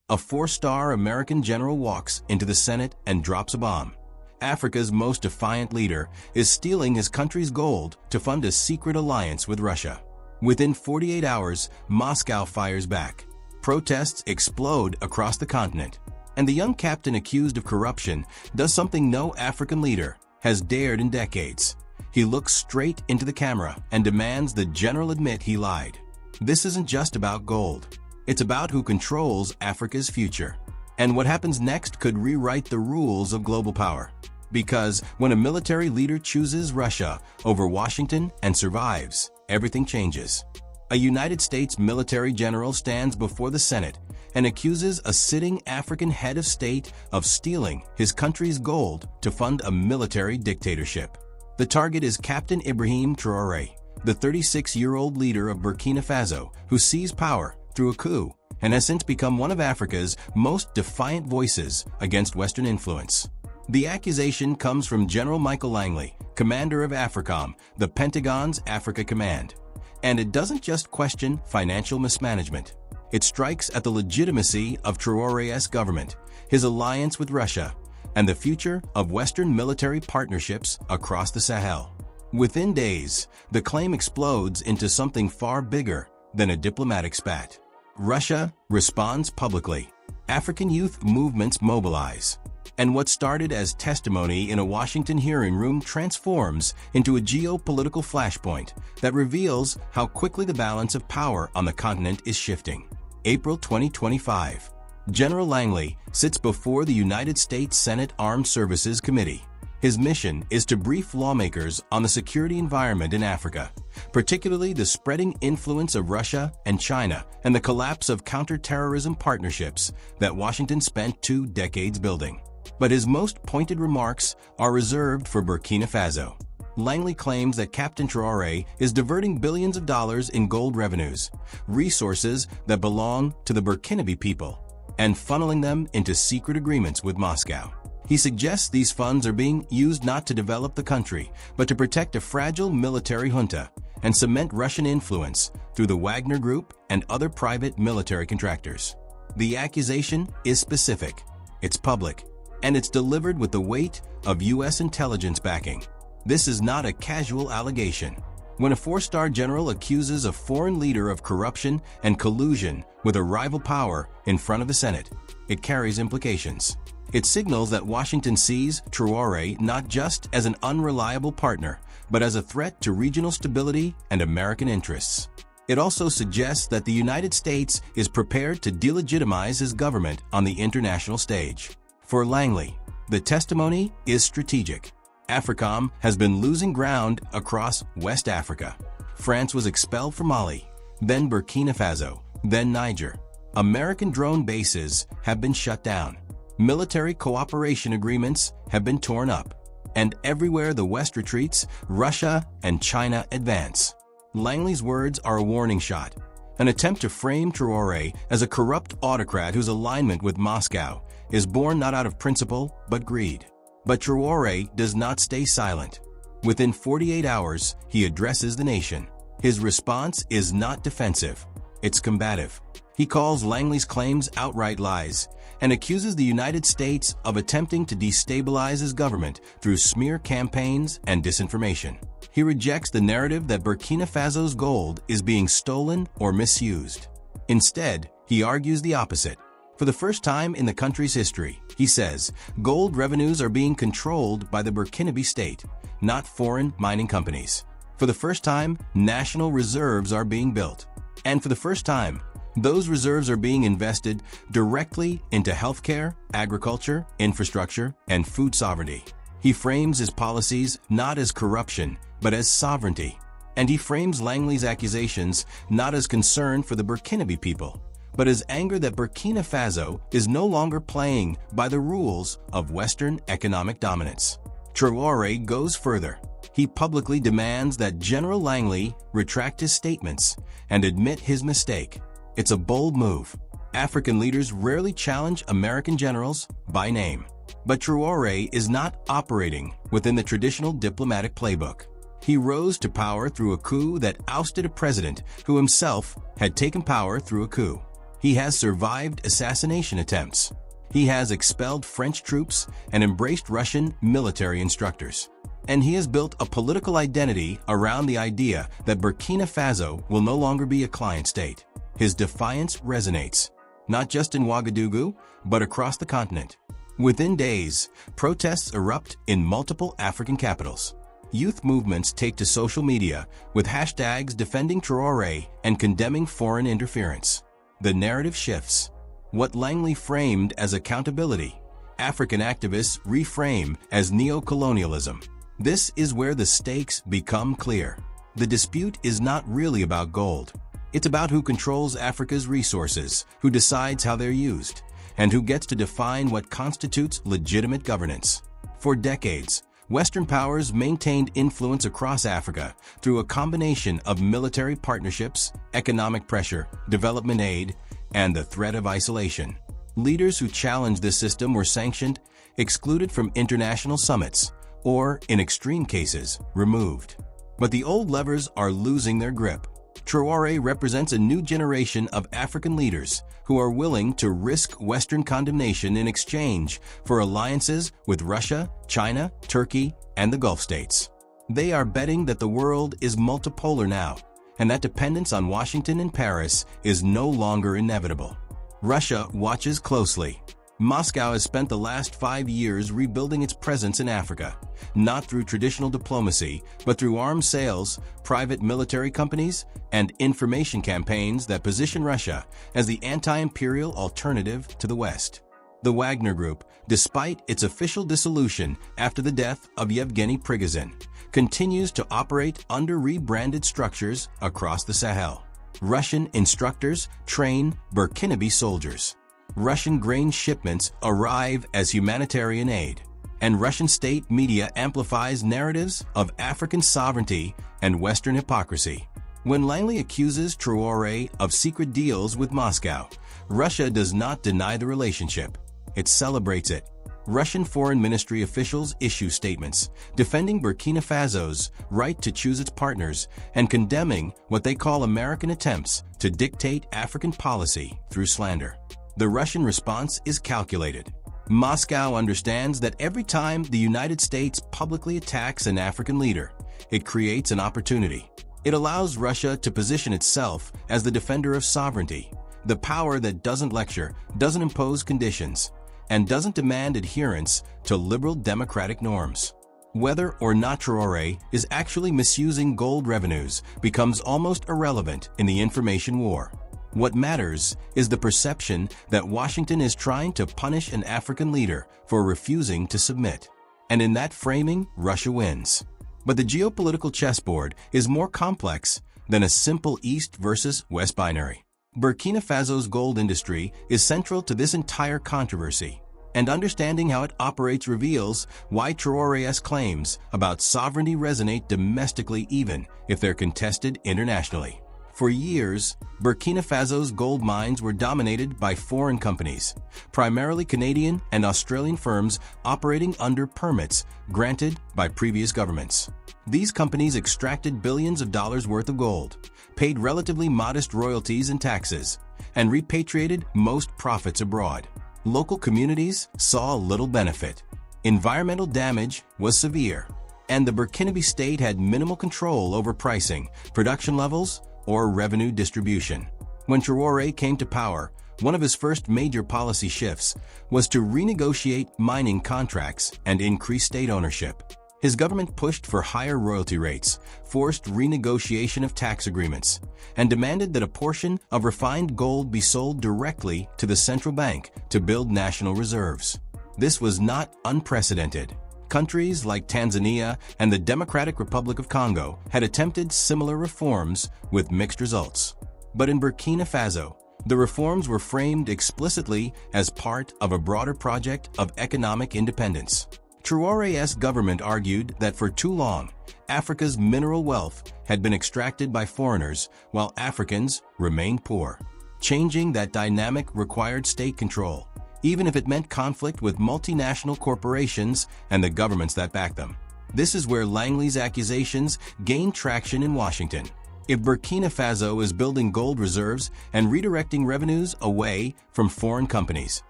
A four-star American general walks into the Senate and drops a bomb. Africa's most defiant leader is stealing his country's gold to fund a secret alliance with Russia. Within 48 hours, Moscow fires back. Protests explode across the continent. And the young captain accused of corruption does something no African leader has dared in decades. He looks straight into the camera and demands the general admit he lied. This isn't just about gold. It's about who controls Africa's future. And what happens next could rewrite the rules of global power. Because when a military leader chooses Russia over Washington and survives, everything changes. A United States military general stands before the Senate and accuses a sitting African head of state of stealing his country's gold to fund a military dictatorship. The target is Captain Ibrahim Traoré, the 36-year-old leader of Burkina Faso, who seized power through a coup and has since become one of Africa's most defiant voices against Western influence. The accusation comes from General Michael Langley, commander of AFRICOM, the Pentagon's Africa Command. And it doesn't just question financial mismanagement. It strikes at the legitimacy of Traoré's government, his alliance with Russia, and the future of Western military partnerships across the Sahel. Within days, the claim explodes into something far bigger than a diplomatic spat. Russia responds publicly. African youth movements mobilize. And what started as testimony in a Washington hearing room transforms into a geopolitical flashpoint that reveals how quickly the balance of power on the continent is shifting. April 2025. General Langley sits before the United States Senate Armed Services Committee. His mission is to brief lawmakers on the security environment in Africa, particularly the spreading influence of Russia and China and the collapse of counterterrorism partnerships that Washington spent 2 decades building. But his most pointed remarks are reserved for Burkina Faso. Langley claims that Captain Traoré is diverting billions of dollars in gold revenues, resources that belong to the Burkinabe people, and funneling them into secret agreements with Moscow. He suggests these funds are being used not to develop the country, but to protect a fragile military junta and cement Russian influence through the Wagner Group and other private military contractors. The accusation is specific, it's public, and it's delivered with the weight of U.S. intelligence backing. This is not a casual allegation. When a 4-star general accuses a foreign leader of corruption and collusion with a rival power in front of the Senate, it carries implications. It signals that Washington sees Traoré not just as an unreliable partner, but as a threat to regional stability and American interests. It also suggests that the United States is prepared to delegitimize his government on the international stage. For Langley, the testimony is strategic. AFRICOM has been losing ground across West Africa. France was expelled from Mali, then Burkina Faso, then Niger. American drone bases have been shut down. Military cooperation agreements have been torn up. And everywhere the West retreats, Russia and China advance. Langley's words are a warning shot, an attempt to frame Traoré as a corrupt autocrat whose alignment with Moscow is born not out of principle but greed. But Traoré does not stay silent. Within 48 hours, he addresses the nation. His response is not defensive, it's combative. He calls Langley's claims outright lies and accuses the United States of attempting to destabilize his government through smear campaigns and disinformation. He rejects the narrative that Burkina Faso's gold is being stolen or misused. Instead, he argues the opposite. For the first time in the country's history, he says, gold revenues are being controlled by the Burkinabe state, not foreign mining companies. For the first time, national reserves are being built. And for the first time, those reserves are being invested directly into healthcare, agriculture, infrastructure, and food sovereignty. He frames his policies not as corruption, but as sovereignty. And he frames Langley's accusations not as concern for the Burkinabe people, but as anger that Burkina Faso is no longer playing by the rules of Western economic dominance. Traoré goes further. He publicly demands that General Langley retract his statements and admit his mistake. It's a bold move. African leaders rarely challenge American generals by name. But Traoré is not operating within the traditional diplomatic playbook. He rose to power through a coup that ousted a president who himself had taken power through a coup. He has survived assassination attempts. He has expelled French troops and embraced Russian military instructors. And he has built a political identity around the idea that Burkina Faso will no longer be a client state. His defiance resonates, not just in Ouagadougou, but across the continent. Within days, protests erupt in multiple African capitals. Youth movements take to social media with hashtags defending Traoré and condemning foreign interference. The narrative shifts. What Langley framed as accountability, African activists reframe as neo-colonialism. This is where the stakes become clear. The dispute is not really about gold. It's about who controls Africa's resources, who decides how they're used, and who gets to define what constitutes legitimate governance. For decades, Western powers maintained influence across Africa through a combination of military partnerships, economic pressure, development aid, and the threat of isolation. Leaders who challenged this system were sanctioned, excluded from international summits, or, in extreme cases, removed. But the old levers are losing their grip. Traoré represents a new generation of African leaders who are willing to risk Western condemnation in exchange for alliances with Russia, China, Turkey, and the Gulf states. They are betting that the world is multipolar now, and that dependence on Washington and Paris is no longer inevitable. Russia watches closely. Moscow has spent the last 5 years rebuilding its presence in Africa, not through traditional diplomacy, but through arms sales, private military companies, and information campaigns that position Russia as the anti-imperial alternative to the West. The Wagner Group, despite its official dissolution after the death of Yevgeny Prigozhin, continues to operate under rebranded structures across the Sahel. Russian instructors train Burkinabe soldiers. Russian grain shipments arrive as humanitarian aid, and Russian state media amplifies narratives of African sovereignty and Western hypocrisy. When Langley accuses Traoré of secret deals with Moscow, Russia does not deny the relationship. It celebrates it. Russian foreign ministry officials issue statements defending Burkina Faso's right to choose its partners and condemning what they call American attempts to dictate African policy through slander. The Russian response is calculated. Moscow understands that every time the United States publicly attacks an African leader, it creates an opportunity. It allows Russia to position itself as the defender of sovereignty, the power that doesn't lecture, doesn't impose conditions, and doesn't demand adherence to liberal democratic norms. Whether or not Traoré is actually misusing gold revenues becomes almost irrelevant in the information war. What matters is the perception that Washington is trying to punish an African leader for refusing to submit. And in that framing, Russia wins. But the geopolitical chessboard is more complex than a simple East versus West binary. Burkina Faso's gold industry is central to this entire controversy, and understanding how it operates reveals why Traoré's claims about sovereignty resonate domestically even if they're contested internationally. For years, Burkina Faso's gold mines were dominated by foreign companies, primarily Canadian and Australian firms operating under permits granted by previous governments. These companies extracted billions of dollars worth of gold, paid relatively modest royalties and taxes, and repatriated most profits abroad. Local communities saw little benefit. Environmental damage was severe, and the Burkinabe state had minimal control over pricing, production levels, or revenue distribution. When Traoré came to power, one of his first major policy shifts was to renegotiate mining contracts and increase state ownership. His government pushed for higher royalty rates, forced renegotiation of tax agreements, and demanded that a portion of refined gold be sold directly to the central bank to build national reserves. This was not unprecedented. Countries like Tanzania and the Democratic Republic of Congo had attempted similar reforms with mixed results. But in Burkina Faso, the reforms were framed explicitly as part of a broader project of economic independence. Traoré's government argued that for too long, Africa's mineral wealth had been extracted by foreigners while Africans remained poor. Changing that dynamic required state control, even if it meant conflict with multinational corporations and the governments that back them. This is where Langley's accusations gained traction in Washington. If Burkina Faso is building gold reserves and redirecting revenues away from foreign companies,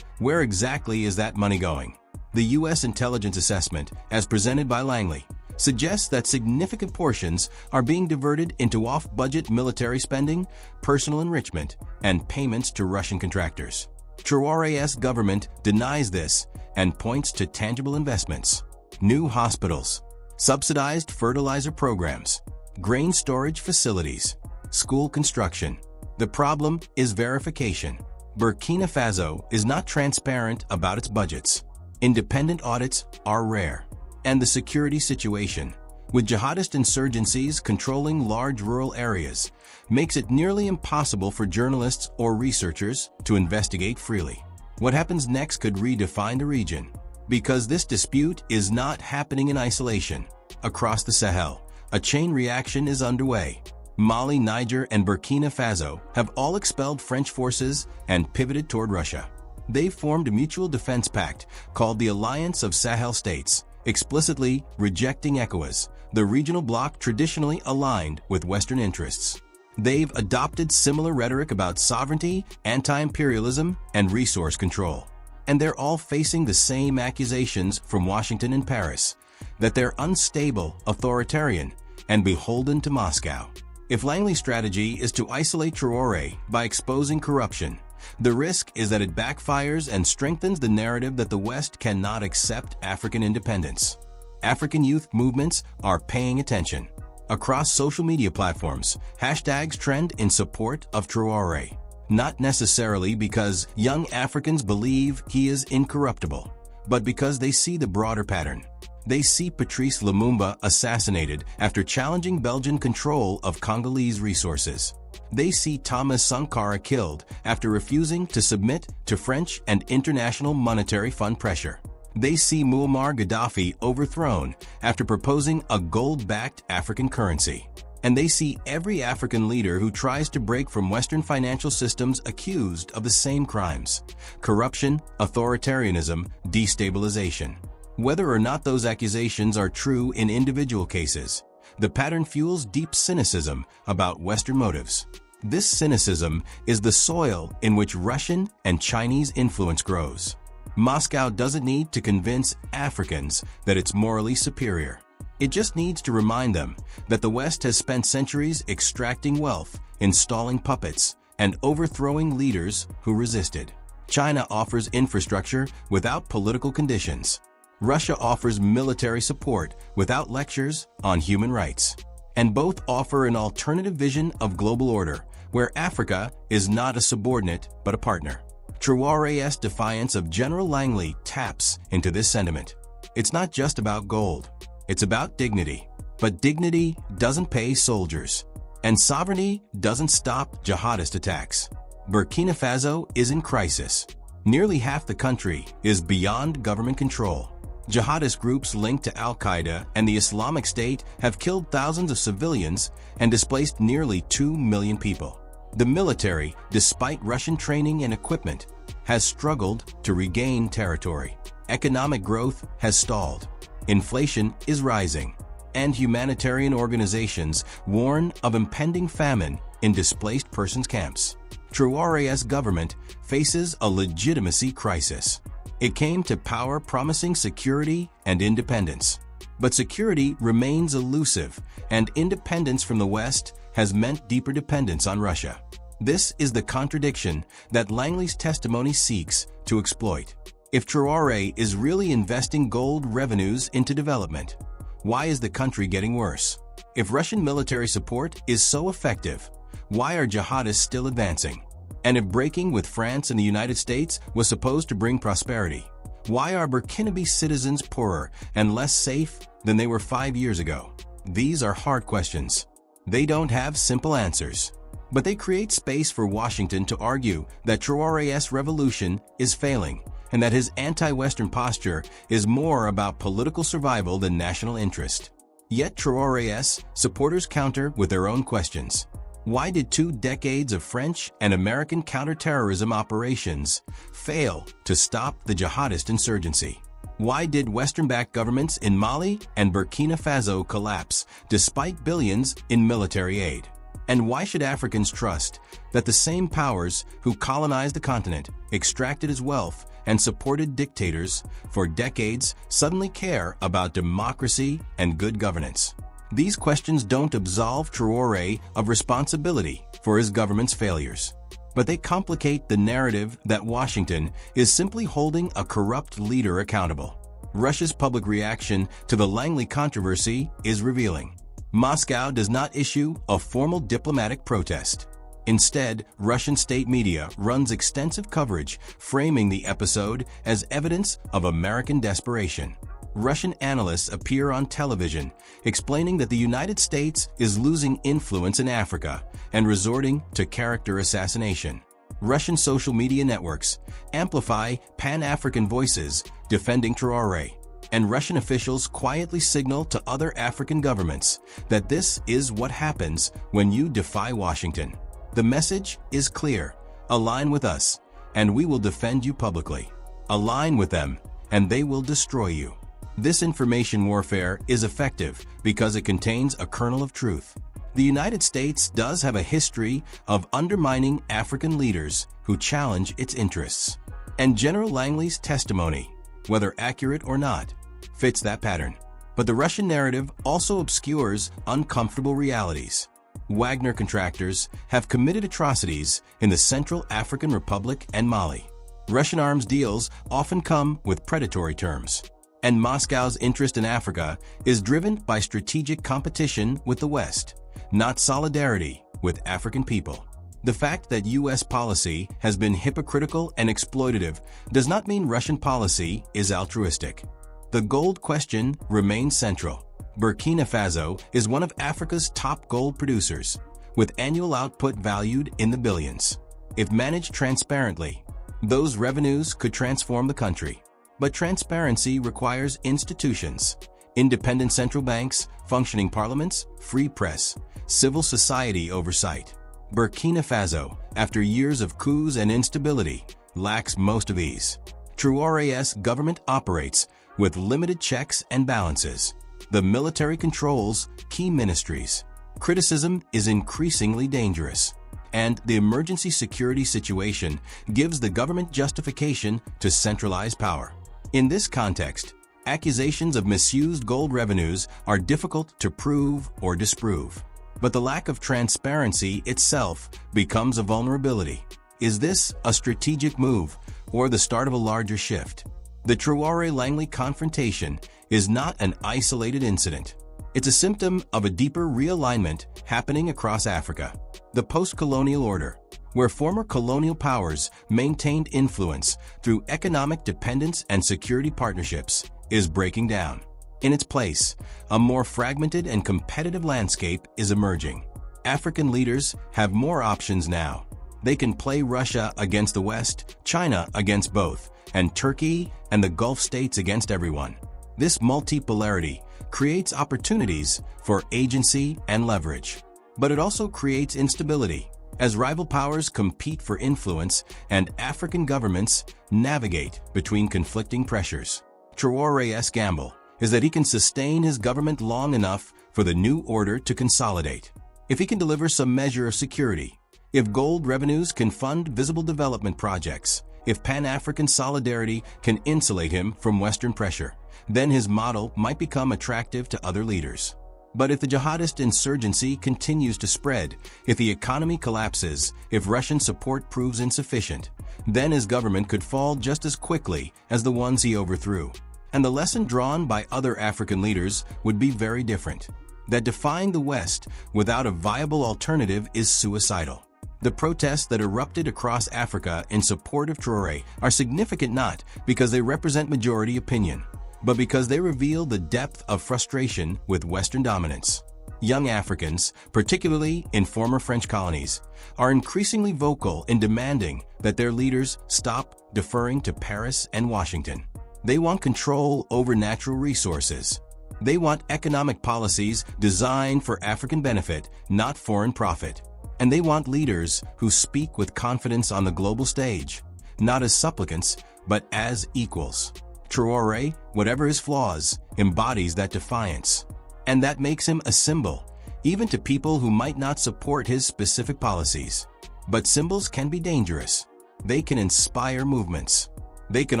where exactly is that money going? The U.S. intelligence assessment, as presented by Langley, suggests that significant portions are being diverted into off-budget military spending, personal enrichment, and payments to Russian contractors. Traoré's government denies this and points to tangible investments: new hospitals, subsidized fertilizer programs, grain storage facilities, school construction. The problem is verification. Burkina Faso is not transparent about its budgets. Independent audits are rare. And the security situation, with jihadist insurgencies controlling large rural areas, makes it nearly impossible for journalists or researchers to investigate freely. What happens next could redefine the region. Because this dispute is not happening in isolation. Across the Sahel, a chain reaction is underway. Mali, Niger, and Burkina Faso have all expelled French forces and pivoted toward Russia. They've formed a mutual defense pact called the Alliance of Sahel States, explicitly rejecting ECOWAS, the regional bloc traditionally aligned with Western interests. They've adopted similar rhetoric about sovereignty, anti-imperialism, and resource control. And they're all facing the same accusations from Washington and Paris, that they're unstable, authoritarian, and beholden to Moscow. If Langley's strategy is to isolate Traoré by exposing corruption, the risk is that it backfires and strengthens the narrative that the West cannot accept African independence. African youth movements are paying attention. Across social media platforms, hashtags trend in support of Traoré, not necessarily because young Africans believe he is incorruptible, but because they see the broader pattern. They see Patrice Lumumba assassinated after challenging Belgian control of Congolese resources. They see Thomas Sankara killed after refusing to submit to French and International Monetary Fund pressure. They see Muammar Gaddafi overthrown after proposing a gold-backed African currency. And they see every African leader who tries to break from Western financial systems accused of the same crimes: corruption, authoritarianism, destabilization. Whether or not those accusations are true in individual cases, the pattern fuels deep cynicism about Western motives. This cynicism is the soil in which Russian and Chinese influence grows. Moscow doesn't need to convince Africans that it's morally superior. It just needs to remind them that the West has spent centuries extracting wealth, installing puppets, and overthrowing leaders who resisted. China offers infrastructure without political conditions. Russia offers military support without lectures on human rights. And both offer an alternative vision of global order, where Africa is not a subordinate but a partner. Traoré's defiance of General Langley taps into this sentiment. It's not just about gold. It's about dignity. But dignity doesn't pay soldiers. And sovereignty doesn't stop jihadist attacks. Burkina Faso is in crisis. Nearly half the country is beyond government control. Jihadist groups linked to Al-Qaeda and the Islamic State have killed thousands of civilians and displaced nearly 2 million people. The military, despite Russian training and equipment, has struggled to regain territory. Economic growth has stalled. Inflation is rising. And humanitarian organizations warn of impending famine in displaced persons camps. Traoré's government faces a legitimacy crisis. It came to power promising security and independence. But security remains elusive, and independence from the West has meant deeper dependence on Russia. This is the contradiction that Langley's testimony seeks to exploit. If Traoré is really investing gold revenues into development, why is the country getting worse? If Russian military support is so effective, why are jihadists still advancing? And if breaking with France and the United States was supposed to bring prosperity, why are Burkinabe citizens poorer and less safe than they were 5 years ago? These are hard questions. They don't have simple answers. But they create space for Washington to argue that Traoré's revolution is failing and that his anti-Western posture is more about political survival than national interest. Yet Traoré's supporters counter with their own questions. Why did 2 decades of French and American counterterrorism operations fail to stop the jihadist insurgency? Why did Western-backed governments in Mali and Burkina Faso collapse despite billions in military aid? And why should Africans trust that the same powers who colonized the continent, extracted his wealth, and supported dictators for decades suddenly care about democracy and good governance? These questions don't absolve Traoré of responsibility for his government's failures, but they complicate the narrative that Washington is simply holding a corrupt leader accountable. Russia's public reaction to the Langley controversy is revealing. Moscow does not issue a formal diplomatic protest. Instead, Russian state media runs extensive coverage, framing the episode as evidence of American desperation. Russian analysts appear on television, explaining that the United States is losing influence in Africa and resorting to character assassination. Russian social media networks amplify Pan-African voices defending Traoré, and Russian officials quietly signal to other African governments that this is what happens when you defy Washington. The message is clear: align with us, and we will defend you publicly. Align with them, and they will destroy you. This information warfare is effective because it contains a kernel of truth. The United States does have a history of undermining African leaders who challenge its interests. And General Langley's testimony, whether accurate or not, fits that pattern. But the Russian narrative also obscures uncomfortable realities. Wagner contractors have committed atrocities in the Central African Republic and Mali. Russian arms deals often come with predatory terms. And Moscow's interest in Africa is driven by strategic competition with the West, not solidarity with African people. The fact that U.S. policy has been hypocritical and exploitative does not mean Russian policy is altruistic. The gold question remains central. Burkina Faso is one of Africa's top gold producers, with annual output valued in the billions. If managed transparently, those revenues could transform the country. But transparency requires institutions, independent central banks, functioning parliaments, free press, civil society oversight. Burkina Faso, after years of coups and instability, lacks most of these. Traoré's government operates with limited checks and balances. The military controls key ministries. Criticism is increasingly dangerous, and the emergency security situation gives the government justification to centralize power. In this context, accusations of misused gold revenues are difficult to prove or disprove. But the lack of transparency itself becomes a vulnerability. Is this a strategic move or the start of a larger shift? The Traoré-Langley confrontation is not an isolated incident. It's a symptom of a deeper realignment happening across Africa. The post-colonial order, where former colonial powers maintained influence through economic dependence and security partnerships, is breaking down. In its place, a more fragmented and competitive landscape is emerging. African leaders have more options now. They can play Russia against the West, China against both, and Turkey and the Gulf states against everyone. This multipolarity creates opportunities for agency and leverage. But it also creates instability, as rival powers compete for influence and African governments navigate between conflicting pressures. Traoré's gamble is that he can sustain his government long enough for the new order to consolidate. If he can deliver some measure of security, if gold revenues can fund visible development projects, if Pan-African solidarity can insulate him from Western pressure, then his model might become attractive to other leaders. But if the jihadist insurgency continues to spread, if the economy collapses, if Russian support proves insufficient, then his government could fall just as quickly as the ones he overthrew. And the lesson drawn by other African leaders would be very different. That defying the West without a viable alternative is suicidal. The protests that erupted across Africa in support of Traoré are significant not because they represent majority opinion, but because they reveal the depth of frustration with Western dominance. Young Africans, particularly in former French colonies, are increasingly vocal in demanding that their leaders stop deferring to Paris and Washington. They want control over natural resources. They want economic policies designed for African benefit, not foreign profit. And they want leaders who speak with confidence on the global stage, not as supplicants, but as equals. Traoré, whatever his flaws, embodies that defiance. And that makes him a symbol, even to people who might not support his specific policies. But symbols can be dangerous. They can inspire movements. They can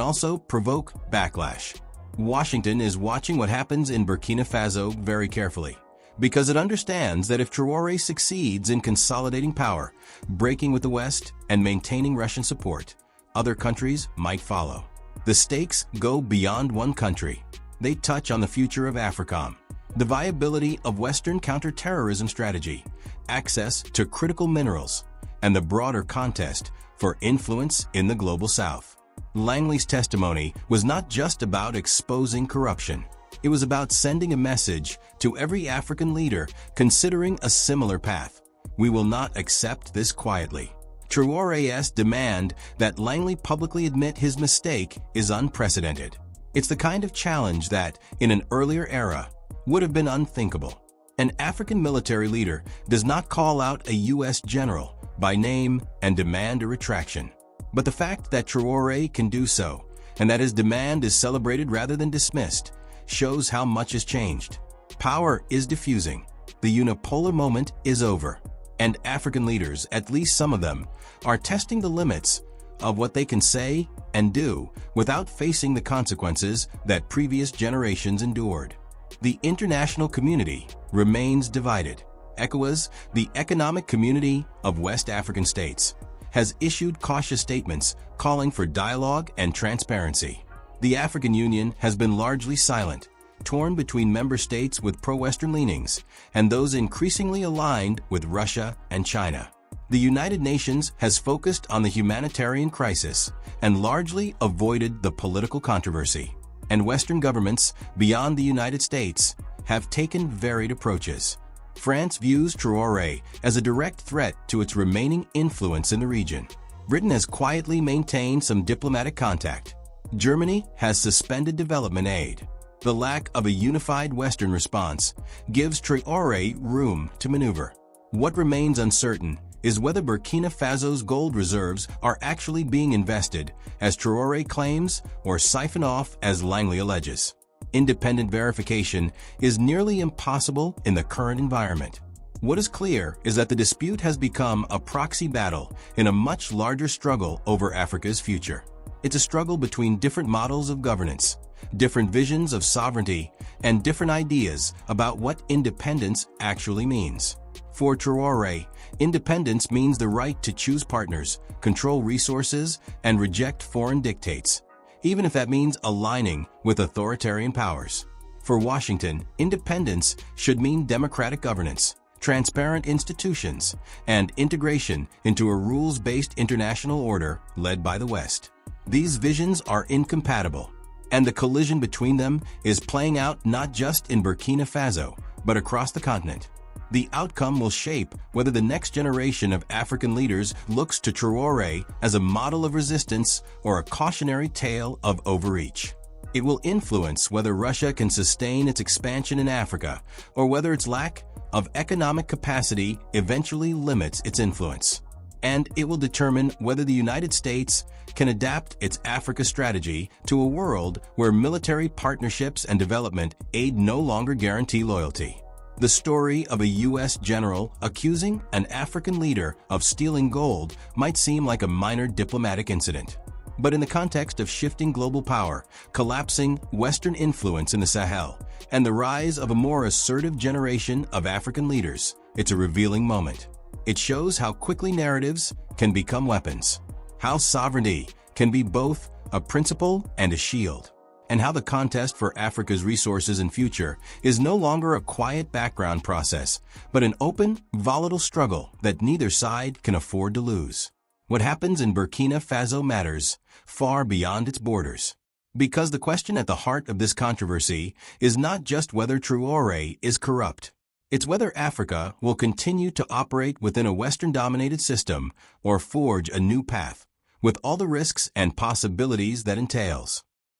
also provoke backlash. Washington is watching what happens in Burkina Faso very carefully, because it understands that if Traoré succeeds in consolidating power, breaking with the West, and maintaining Russian support, other countries might follow. The stakes go beyond one country. They touch on the future of AFRICOM, the viability of Western counterterrorism strategy, access to critical minerals, and the broader contest for influence in the global South. Langley's testimony was not just about exposing corruption. It was about sending a message to every African leader considering a similar path. We will not accept this quietly. Traoré's demand that Langley publicly admit his mistake is unprecedented. It's the kind of challenge that, in an earlier era, would have been unthinkable. An African military leader does not call out a U.S. general by name and demand a retraction. But the fact that Traoré can do so, and that his demand is celebrated rather than dismissed, shows how much has changed. Power is diffusing. The unipolar moment is over. And African leaders, at least some of them, are testing the limits of what they can say and do without facing the consequences that previous generations endured. The international community remains divided. ECOWAS, the Economic Community of West African States, has issued cautious statements calling for dialogue and transparency. The African Union has been largely silent, torn between member states with pro-Western leanings and those increasingly aligned with Russia and China. The United Nations has focused on the humanitarian crisis and largely avoided the political controversy. And Western governments, beyond the United States, have taken varied approaches. France views Traoré as a direct threat to its remaining influence in the region. Britain has quietly maintained some diplomatic contact. Germany has suspended development aid. The lack of a unified Western response gives Traoré room to maneuver. What remains uncertain is whether Burkina Faso's gold reserves are actually being invested, as Traoré claims, or siphoned off, as Langley alleges. Independent verification is nearly impossible in the current environment. What is clear is that the dispute has become a proxy battle in a much larger struggle over Africa's future. It's a struggle between different models of governance, different visions of sovereignty, and different ideas about what independence actually means. For Traoré, independence means the right to choose partners, control resources, and reject foreign dictates, even if that means aligning with authoritarian powers. For Washington, independence should mean democratic governance, transparent institutions, and integration into a rules-based international order led by the West. These visions are incompatible, and the collision between them is playing out not just in Burkina Faso, but across the continent. The outcome will shape whether the next generation of African leaders looks to Traoré as a model of resistance or a cautionary tale of overreach. It will influence whether Russia can sustain its expansion in Africa, or whether its lack of economic capacity eventually limits its influence. And it will determine whether the United States can adapt its Africa strategy to a world where military partnerships and development aid no longer guarantee loyalty. The story of a U.S. general accusing an African leader of stealing gold might seem like a minor diplomatic incident. But in the context of shifting global power, collapsing Western influence in the Sahel, and the rise of a more assertive generation of African leaders, it's a revealing moment. It shows how quickly narratives can become weapons, how sovereignty can be both a principle and a shield, and how the contest for Africa's resources and future is no longer a quiet background process, but an open, volatile struggle that neither side can afford to lose. What happens in Burkina Faso matters far beyond its borders, because the question at the heart of this controversy is not just whether Traoré is corrupt. It's whether Africa will continue to operate within a Western-dominated system or forge a new path, with all the risks and possibilities that entails.